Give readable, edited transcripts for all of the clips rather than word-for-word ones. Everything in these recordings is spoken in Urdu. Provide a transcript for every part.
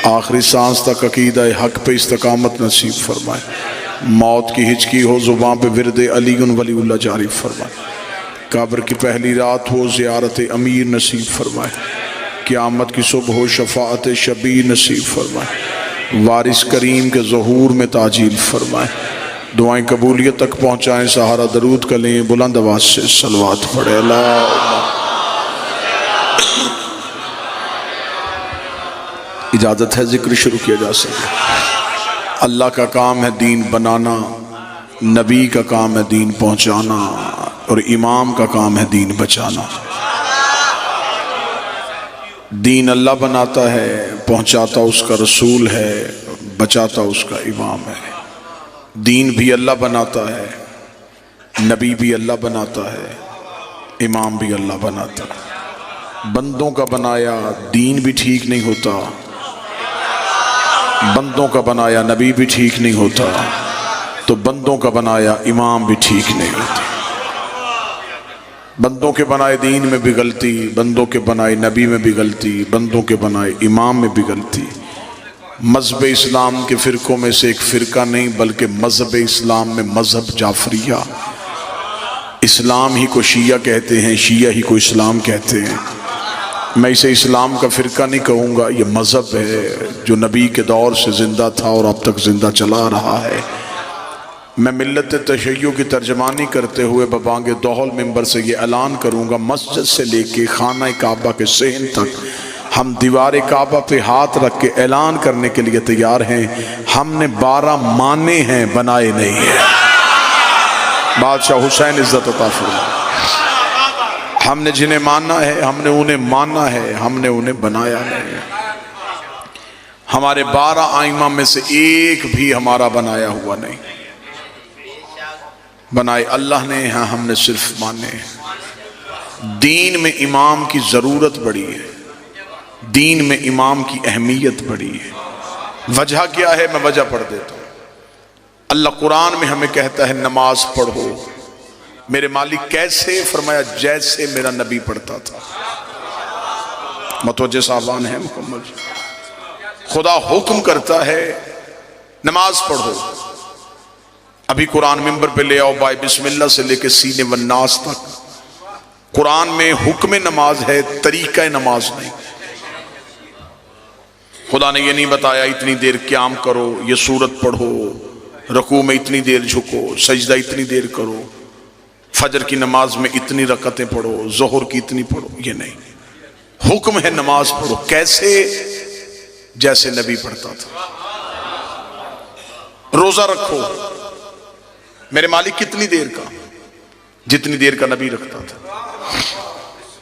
آخری سانس تک عقیدہ حق پہ استقامت نصیب فرمائے، موت کی ہچکی ہو زباں پہ ورد علی ولی اللہ جاری فرمائے، قبر کی پہلی رات ہو زیارت امیر نصیب فرمائے، قیامت کی صبح ہو شفاعت شبیر نصیب فرمائے، وارث کریم کے ظہور میں تاجیل فرمائے، دعائیں قبولیت تک پہنچائیں، سہارا درود کا لیں، بلند آواز سے صلوات پڑھے اللہ۔ اجازت ہے ذکر شروع کیا جا سکے۔ اللہ کا کام ہے دین بنانا، نبی کا کام ہے دین پہنچانا، اور امام کا کام ہے دین بچانا۔ دین اللہ بناتا ہے، پہنچاتا اس کا رسول ہے، بچاتا اس کا امام ہے۔ دین بھی اللہ بناتا ہے، نبی بھی اللہ بناتا ہے، امام بھی اللہ بناتا ہے۔ بندوں کا بنایا دین بھی ٹھیک نہیں ہوتا، بندوں کا بنایا نبی بھی ٹھیک نہیں ہوتا، تو بندوں کا بنایا امام بھی ٹھیک نہیں ہوتا۔ بندوں کے بنائے دین میں بھی غلطی، بندوں کے بنائے نبی میں بھی غلطی، بندوں کے بنائے امام میں بھی غلطی۔ مذہب اسلام کے فرقوں میں سے ایک فرقہ نہیں بلکہ مذہب اسلام میں مذہب جعفریہ، اسلام ہی کو شیعہ کہتے ہیں، شیعہ ہی کو اسلام کہتے ہیں۔ میں اسے اسلام کا فرقہ نہیں کہوں گا، یہ مذہب ہے جو نبی کے دور سے زندہ تھا اور اب تک زندہ چلا رہا ہے۔ میں ملت تشیع کی ترجمانی کرتے ہوئے ببانگ دوحل منبر سے یہ اعلان کروں گا، مسجد سے لے کے خانہ کعبہ کے صحن تک ہم دیوار کعبہ پہ ہاتھ رکھ کے اعلان کرنے کے لیے تیار ہیں، ہم نے 12 مانے ہیں، بنائے نہیں ہیں۔ بادشاہ حسین عزت عطا فرمائے۔ ہم نے جنہیں ماننا ہے، ہم نے انہیں ماننا ہے، ہم نے انہیں بنایا نہیں۔ ہمارے 12 ائمہ میں سے ایک بھی ہمارا بنایا ہوا نہیں، بنائے اللہ نے، ہاں ہم نے صرف مانے۔ دین میں امام کی ضرورت بڑی ہے، دین میں امام کی اہمیت بڑی ہے۔ وجہ کیا ہے؟ میں وجہ پڑھ دیتا ہوں۔ اللہ قرآن میں ہمیں کہتا ہے نماز پڑھو، میرے مالک کیسے؟ فرمایا جیسے میرا نبی پڑھتا تھا۔ متوجہ صاحبان ہیں مکمل؟ خدا حکم کرتا ہے نماز پڑھو، ابھی قرآن منبر پہ لے آؤ، بائے بسم اللہ سے لے کے سینے والناس تک قرآن میں حکم نماز ہے، طریقہ نماز نہیں۔ خدا نے یہ نہیں بتایا اتنی دیر قیام کرو، یہ سورت پڑھو، رکوع میں اتنی دیر جھکو، سجدہ اتنی دیر کرو، فجر کی نماز میں اتنی رکعتیں پڑھو، ظہر کی اتنی پڑھو، یہ نہیں۔ حکم ہے نماز پڑھو، کیسے؟ جیسے نبی پڑھتا تھا۔ روزہ رکھو، میرے مالک کتنی دیر کا؟ جتنی دیر کا نبی رکھتا تھا۔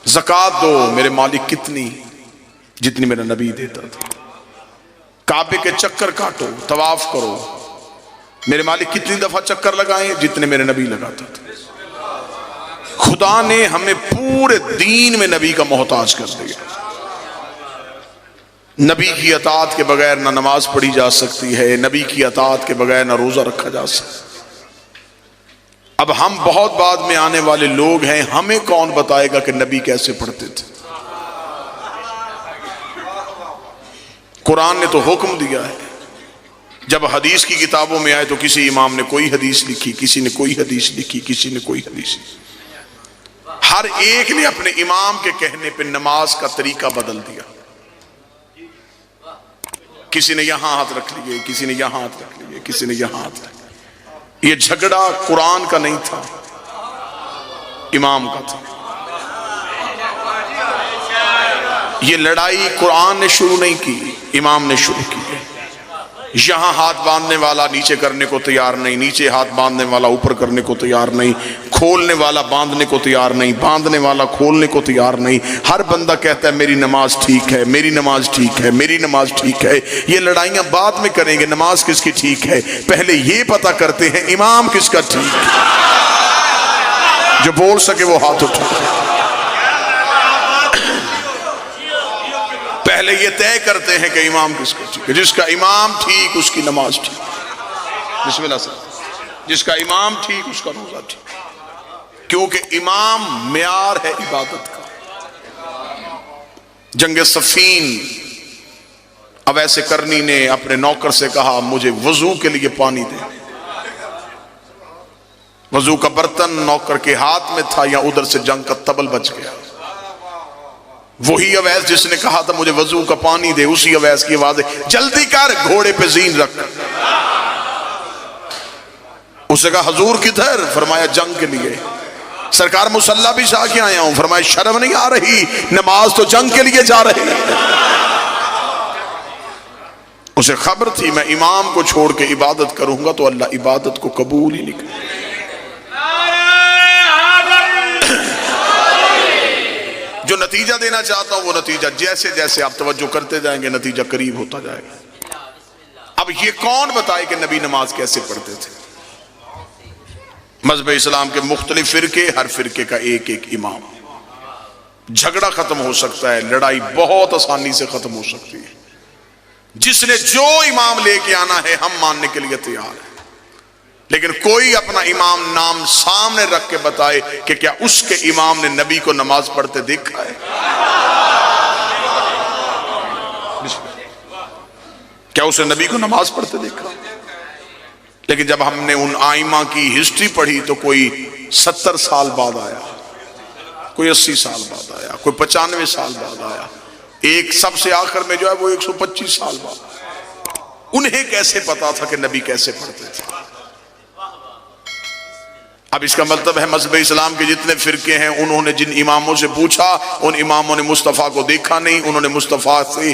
زکوٰۃ دو، میرے مالک کتنی؟ جتنی میرا نبی دیتا تھا۔ کعبے کے چکر کاٹو، طواف کرو، میرے مالک کتنی دفعہ چکر لگائیں؟ جتنے میرے نبی لگاتا تھا۔ خدا نے ہمیں پورے دین میں نبی کا محتاج کر دیا۔ نبی کی اطاعت کے بغیر نہ نماز پڑھی جا سکتی ہے، نبی کی اطاعت کے بغیر نہ روزہ رکھا جا سکتا۔ اب ہم بہت بعد میں آنے والے لوگ ہیں، ہمیں کون بتائے گا کہ نبی کیسے پڑھتے تھے؟ قرآن نے تو حکم دیا ہے۔ جب حدیث کی کتابوں میں آئے تو کسی امام نے کوئی حدیث لکھی، کسی نے کوئی حدیث لکھی، کسی نے کوئی حدیث لکھی۔ ہر ایک نے اپنے امام کے کہنے پہ نماز کا طریقہ بدل دیا۔ کسی نے یہاں ہاتھ رکھ لیے، کسی نے یہاں ہاتھ رکھ لیے، کسی نے یہاں ہاتھ رکھ لیے۔ یہ جھگڑا قرآن کا نہیں تھا، امام کا تھا۔ یہ لڑائی قرآن نے شروع نہیں کی، امام نے شروع کی ہے۔ یہاں ہاتھ باندھنے والا نیچے کرنے کو تیار نہیں، نیچے ہاتھ باندھنے والا اوپر کرنے کو تیار نہیں، کھولنے والا باندھنے کو تیار نہیں، باندھنے والا کھولنے کو تیار نہیں۔ ہر بندہ کہتا ہے میری نماز ٹھیک ہے، میری نماز ٹھیک ہے، میری نماز ٹھیک ہے۔ یہ لڑائیاں بعد میں کریں گے، نماز کس کی ٹھیک ہے پہلے یہ پتہ کرتے ہیں امام کس کا ٹھیک ہے۔ جو بول سکے وہ ہاتھ اٹھائے۔ پہلے یہ طے کرتے ہیں کہ امام کس کا ٹھیک ہے۔ جس کا امام ٹھیک اس کی نماز ٹھیک۔ بسم اللہ صاحب، جس کا امام ٹھیک اس کا روزہ ٹھیک، کیونکہ امام معیار ہے عبادت کا۔ جنگ صفین اویس کرنی نے اپنے نوکر سے کہا مجھے وضو کے لیے پانی دے. وضو کا برتن نوکر کے ہاتھ میں تھا، یا ادھر سے جنگ کا تبل بچ گیا. وہی اویس جس نے کہا تھا مجھے وضو کا پانی دے، اسی اویس کی آواز ہے جلدی کر، گھوڑے پہ زین رکھ. اسے کہا حضور کدھر؟ فرمایا جنگ کے لیے. سرکار مسلح بھی شاہ کے آیا ہوں. فرمایا شرم نہیں آ رہی؟ نماز تو جنگ کے لیے جا رہے ہیں. اسے خبر تھی میں امام کو چھوڑ کے عبادت کروں گا تو اللہ عبادت کو قبول ہی نہیں کرے. جو نتیجہ دینا چاہتا ہوں وہ نتیجہ جیسے جیسے آپ توجہ کرتے جائیں گے نتیجہ قریب ہوتا جائے گا. اب یہ کون بتائے کہ نبی نماز کیسے پڑھتے تھے؟ مذہب اسلام کے مختلف فرقے، ہر فرقے کا ایک ایک امام. جھگڑا ختم ہو سکتا ہے، لڑائی بہت آسانی سے ختم ہو سکتی ہے. جس نے جو امام لے کے آنا ہے ہم ماننے کے لیے تیار ہیں، لیکن کوئی اپنا امام نام سامنے رکھ کے بتائے کہ کیا اس کے امام نے نبی کو نماز پڑھتے دیکھا ہے؟ کیا اسے نبی کو نماز پڑھتے دیکھا؟ لیکن جب ہم نے ان آئمہ کی ہسٹری پڑھی تو کوئی 70 سال بعد آیا، کوئی 80 سال بعد آیا، کوئی 95 سال بعد آیا، ایک سب سے آخر میں جو ہے وہ 125 سال بعد. انہیں کیسے پتا تھا کہ نبی کیسے پڑھتے تھے؟ اب اس کا مطلب ہے مذہب اسلام کے جتنے فرقے ہیں انہوں نے جن اماموں سے پوچھا ان اماموں نے مصطفیٰ کو دیکھا نہیں، انہوں نے مصطفیٰ سے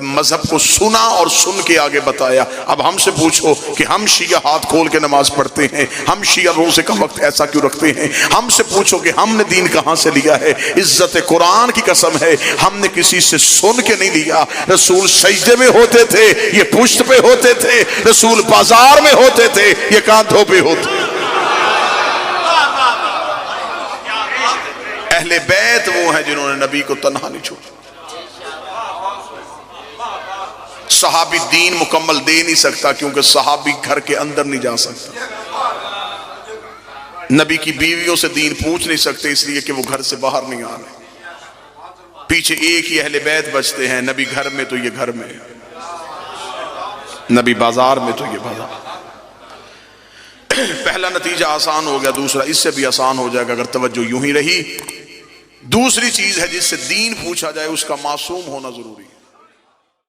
مذہب کو سنا اور سن کے آگے بتایا. اب ہم سے پوچھو کہ ہم شیعہ ہاتھ کھول کے نماز پڑھتے ہیں، ہم شیعہ روزے کا وقت ایسا کیوں رکھتے ہیں؟ ہم سے پوچھو کہ ہم نے دین کہاں سے لیا ہے؟ عزت قرآن کی قسم ہے ہم نے کسی سے سن کے نہیں لیا. رسول سجدے میں ہوتے تھے، یہ پشت پہ ہوتے تھے. رسول بازار میں ہوتے تھے، یہ کاندھوں پہ ہوتے. اہل بیت وہ ہیں جنہوں نے نبی کو تنہا نہیں چھوڑا. صحابی دین مکمل دے نہیں سکتا کیونکہ صحابی گھر کے اندر نہیں جا سکتا. نبی کی بیویوں سے دین پوچھ نہیں سکتے اس لیے کہ وہ گھر سے باہر نہیں آ رہے. پیچھے ایک ہی اہل بیت بچتے ہیں، نبی گھر میں تو یہ گھر میں، نبی بازار میں تو یہ بازار. پہلا نتیجہ آسان ہو گیا، دوسرا اس سے بھی آسان ہو جائے گا اگر توجہ یوں ہی رہی. دوسری چیز ہے جس سے دین پوچھا جائے اس کا معصوم ہونا ضروری ہے.